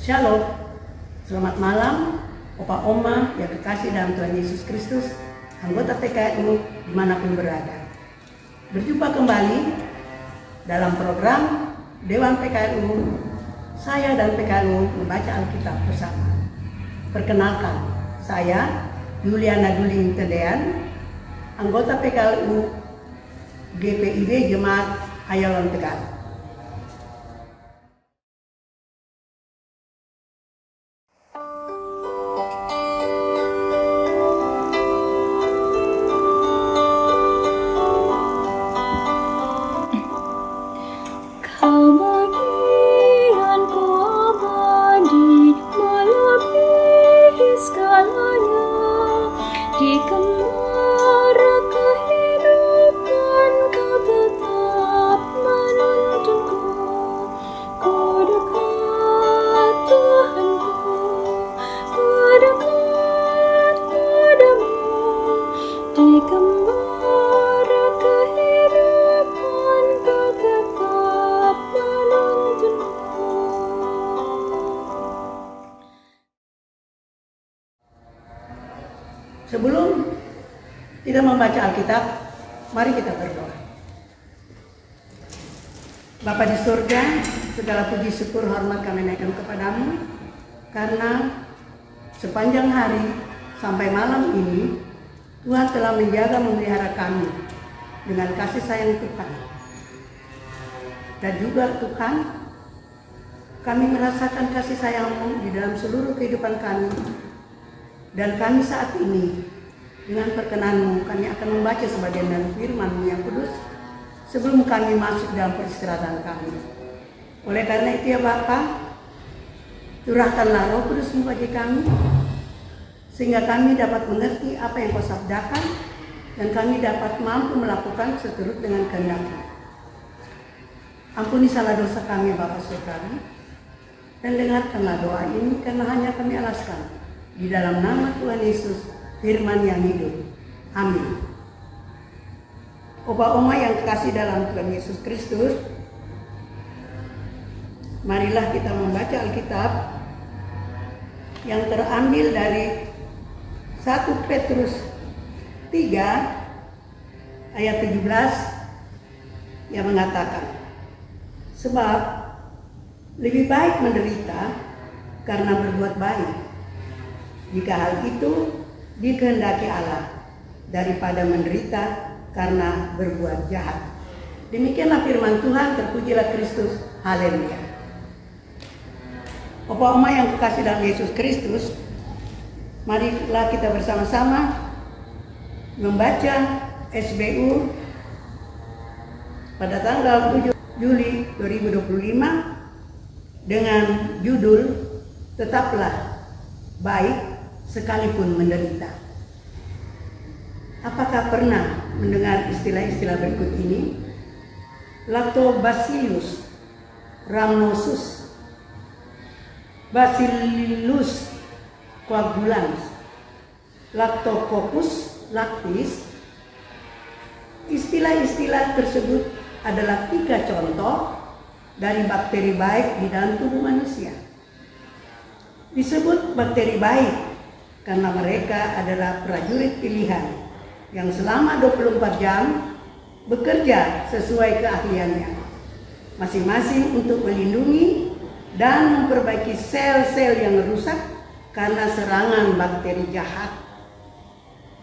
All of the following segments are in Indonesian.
Shalom, selamat malam Opa Oma yang kekasih dalam Tuhan Yesus Kristus, anggota PKNU dimanapun berada. Berjumpa kembali dalam program Dewan PKNU, saya dan PKNU membaca Alkitab bersama. Perkenalkan, saya Juliana Duling Tedean, anggota PKNU GPIB Jemaat Ayalon Tegal. Sebelum kita membaca Alkitab, mari kita berdoa. Bapa di surga, segala puji syukur hormat kami naikkan kepadamu, karena sepanjang hari sampai malam ini Tuhan telah menjaga memelihara kami dengan kasih sayang Tuhan. Dan juga Tuhan, kami merasakan kasih sayang-Mu di dalam seluruh kehidupan kami. Dan kami saat ini, dengan perkenan-Mu, kami akan membaca sebagian dari firman-Mu yang kudus sebelum kami masuk dalam peristirahatan kami. Oleh karena itu ya Bapa, curahkanlah Roh Kudus-Mu bagi kami, sehingga kami dapat mengerti apa yang Kau sabdakan, dan kami dapat mampu melakukan seturut dengan kehendak-Mu. Ampuni salah dosa kami Bapa Surgawi, dan dengarkanlah doa ini karena hanya kami alaskan di dalam nama Tuhan Yesus, firman yang hidup. Amin. Opa Oma yang kekasih dalam Tuhan Yesus Kristus, marilah kita membaca Alkitab yang terambil dari 1 Petrus 3 ayat 17 yang mengatakan, sebab lebih baik menderita karena berbuat baik, jika hal itu dikehendaki Allah, daripada menderita karena berbuat jahat. Demikianlah firman Tuhan, terpujilah Kristus. Haleluya. Opa Oma yang kekasih dalam Yesus Kristus, marilah kita bersama-sama membaca SBU pada tanggal 7 Juli 2025 dengan judul Tetaplah Baik Sekalipun Menderita. Apakah pernah mendengar istilah-istilah berikut ini? Lactobacillus rhamnosus, Bacillus coagulans, Lactococcus lactis. Istilah-istilah tersebut adalah 3 contoh dari bakteri baik di dalam tubuh manusia. Disebut bakteri baik karena mereka adalah prajurit pilihan yang selama 24 jam bekerja sesuai keahliannya, masing-masing untuk melindungi dan memperbaiki sel-sel yang rusak karena serangan bakteri jahat.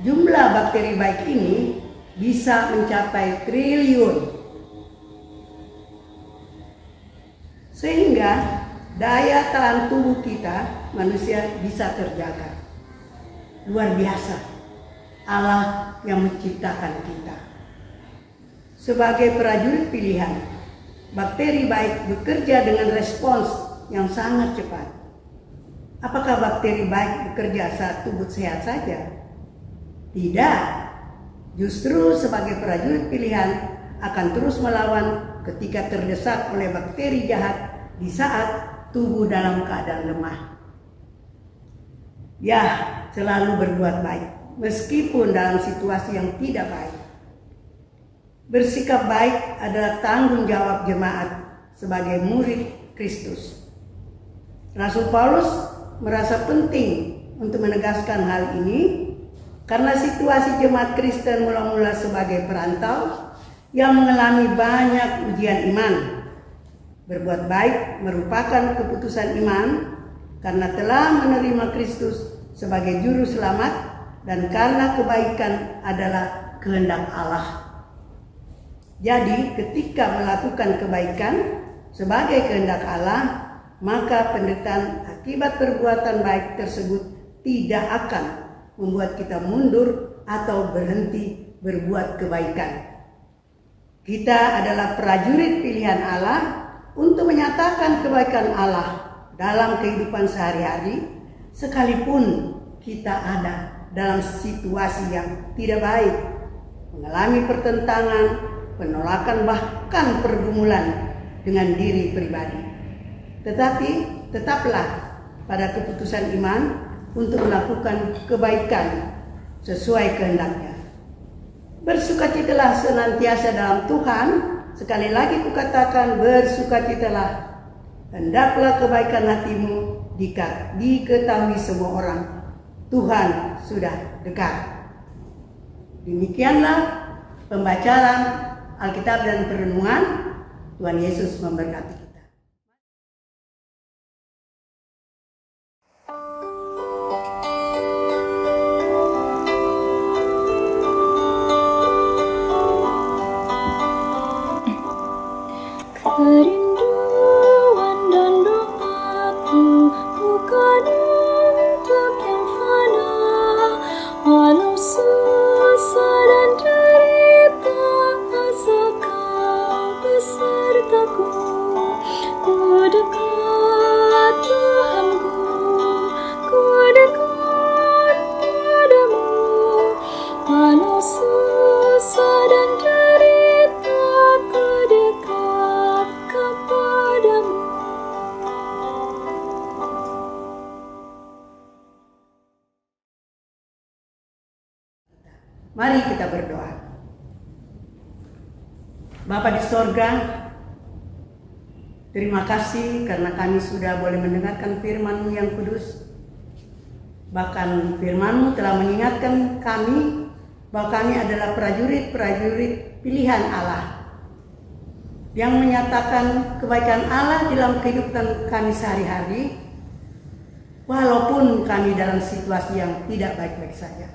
Jumlah bakteri baik ini bisa mencapai triliun, sehingga daya tahan tubuh kita manusia bisa terjaga. Luar biasa Allah yang menciptakan kita. Sebagai prajurit pilihan, bakteri baik bekerja dengan respons yang sangat cepat. Apakah bakteri baik bekerja saat tubuh sehat saja? Tidak. Justru sebagai prajurit pilihan akan terus melawan ketika terdesak oleh bakteri jahat di saat tubuh dalam keadaan lemah. Ya, selalu berbuat baik meskipun dalam situasi yang tidak baik. Bersikap baik adalah tanggung jawab jemaat sebagai murid Kristus. Rasul Paulus merasa penting untuk menegaskan hal ini karena situasi jemaat Kristen mula-mula sebagai perantau yang mengalami banyak ujian iman. Berbuat baik merupakan keputusan iman karena telah menerima Kristus sebagai juru selamat dan karena kebaikan adalah kehendak Allah. Jadi ketika melakukan kebaikan sebagai kehendak Allah, maka penderitaan akibat perbuatan baik tersebut tidak akan membuat kita mundur atau berhenti berbuat kebaikan. Kita adalah prajurit pilihan Allah untuk menyatakan kebaikan Allah dalam kehidupan sehari-hari, sekalipun kita ada dalam situasi yang tidak baik, mengalami pertentangan, penolakan, bahkan pergumulan dengan diri pribadi. Tetapi tetaplah pada keputusan iman untuk melakukan kebaikan sesuai kehendaknya. Bersukacitalah senantiasa dalam Tuhan. Sekali lagi kukatakan, bersukacitalah. Hendaklah kebaikan hatimu diketahui semua orang. Tuhan sudah dekat. Demikianlah pembacaan Alkitab dan perenungan. Tuhan Yesus memberkati kita. Kerinduan dan doaku bukan untuk yang fana, walau susah dan derita, asal kau besertaku. Ku dekat Tuhanku, ku dekat padamu, walau susah dan derita, ku dekat kepadamu. Mari kita berdoa. Bapa di sorga, terima kasih karena kami sudah boleh mendengarkan firman-Mu yang kudus. Bahkan firman-Mu telah mengingatkan kami bahwa kami adalah prajurit-prajurit pilihan Allah yang menyatakan kebaikan Allah dalam kehidupan kami sehari-hari, walaupun kami dalam situasi yang tidak baik-baik saja.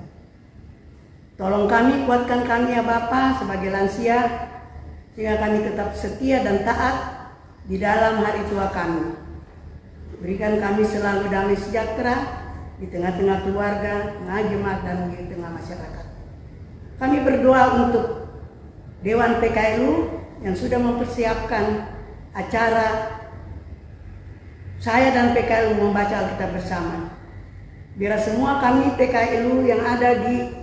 Tolong kami, kuatkan kami ya Bapa sebagai lansia, sehingga kami tetap setia dan taat di dalam hari tua kami. Berikan kami selalu damai sejahtera di tengah-tengah keluarga, tengah jemaat, dan di tengah masyarakat. Kami berdoa untuk Dewan PKLU yang sudah mempersiapkan acara saya dan PKLU membaca Alkitab bersama. Biar semua kami PKLU yang ada di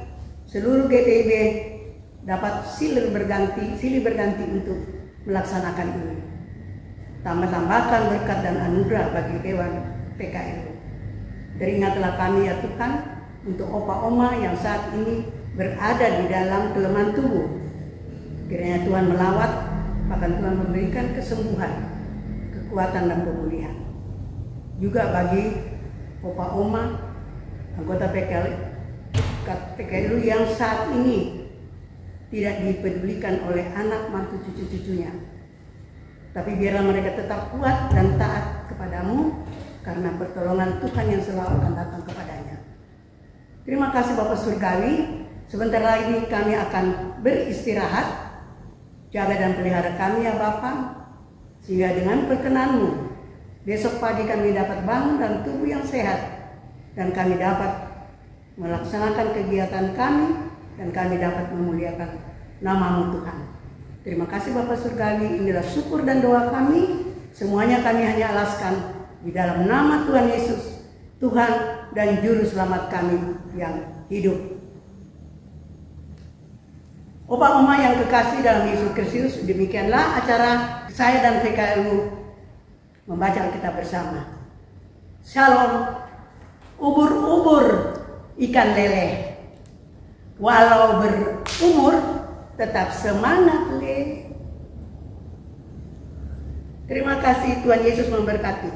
seluruh GTIB dapat silih berganti untuk melaksanakan ini. Tambahkan berkat dan anugerah bagi Dewan PKLU. Teringatlah kami ya Tuhan untuk opa-oma yang saat ini berada di dalam kelemahan tubuh. Kiranya Tuhan melawat, bahkan Tuhan memberikan kesembuhan, kekuatan dan pemulihan. Juga bagi opa-oma anggota PKLU yang saat ini tidak dipedulikan oleh anak mantu cucu-cucunya. Tapi biarlah mereka tetap kuat dan taat kepadamu karena pertolongan Tuhan yang selalu akan datang kepadanya. Terima kasih Bapak Surgawi. Sebentar lagi kami akan beristirahat. Jaga dan pelihara kami ya Bapa, sehingga dengan perkenan-Mu besok pagi kami dapat bangun dan tubuh yang sehat, dan kami dapat melaksanakan kegiatan kami, dan kami dapat memuliakan nama-Mu Tuhan. Terima kasih Bapak Surgawi, inilah syukur dan doa kami. Semuanya kami hanya alaskan di dalam nama Tuhan Yesus, Tuhan dan Juru Selamat kami yang hidup. Opa-oma yang kekasih dalam Yesus Kristus, demikianlah acara saya dan PKLU membaca Alkitab bersama. Shalom, ubur-ubur ikan lele, walau berumur tetap semangat le. Terima kasih, Tuhan Yesus memberkati.